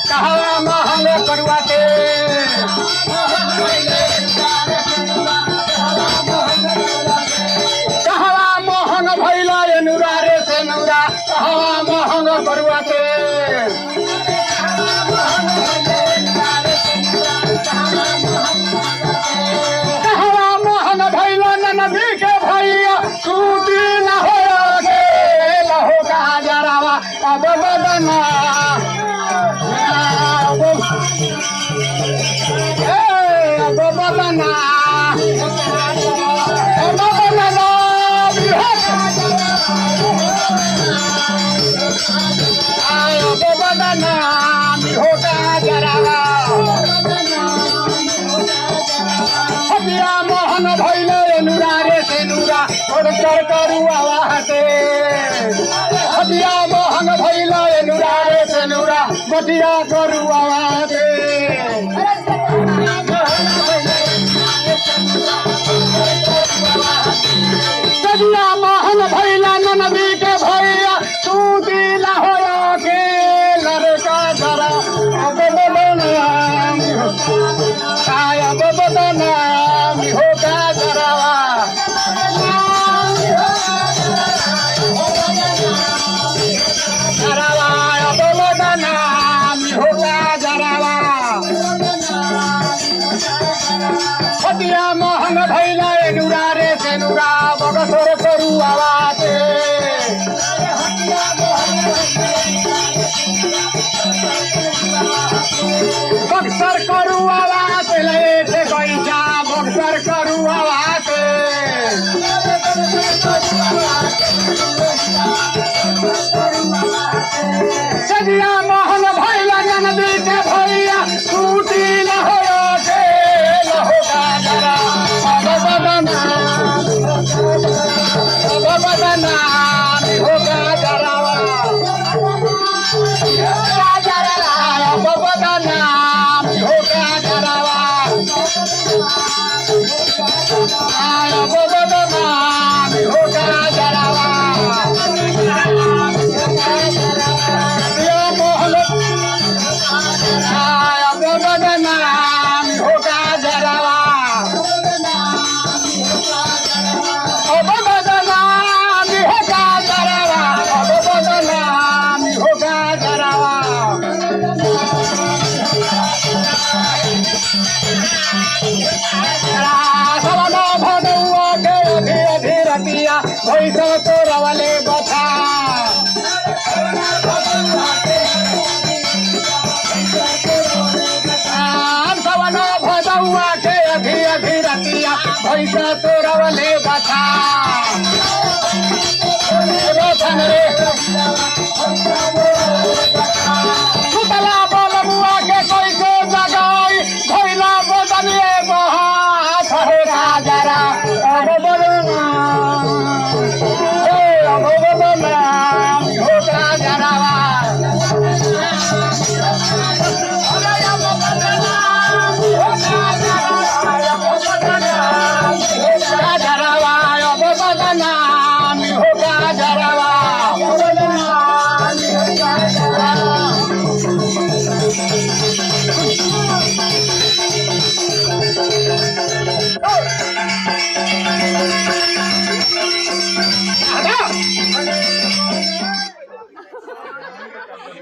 कहवा महंग करुआ के कहवा महंग भैला एनुरा रे से नौरा कहवा महंग करुआ के कहवा महंग भैला ननदी के भैया सूती न हो का जरावा अब बदना मोहन भैले नुरा रे से नुरा करुआ हदिया मोहन भैले नुरा रे से नुरा बटिया करुआ सदिया मोहन भैला ननदी के भैया तू दिला हो के लड़का जरा अब बदनाम अब बदनाम होगा जरावा जरावा अब बदनाम होगा जरावा सदिया मोहन भैला नुरा रे से नुरा बगसर करुआ बक्सर करुआ लेटे बैठा बक्सर करुआ सदिया मोहन भैला ननदी के भैया टूटी न हो बदनाम होगा जरावा बदनाम होगा जरावा बदनाम होगा जरावा मोहन बदनाम होगा जरावा भैसा तोरा वाले बता सवना भदौआ के अभी अभी रतिया भैसा तोरा वाले बता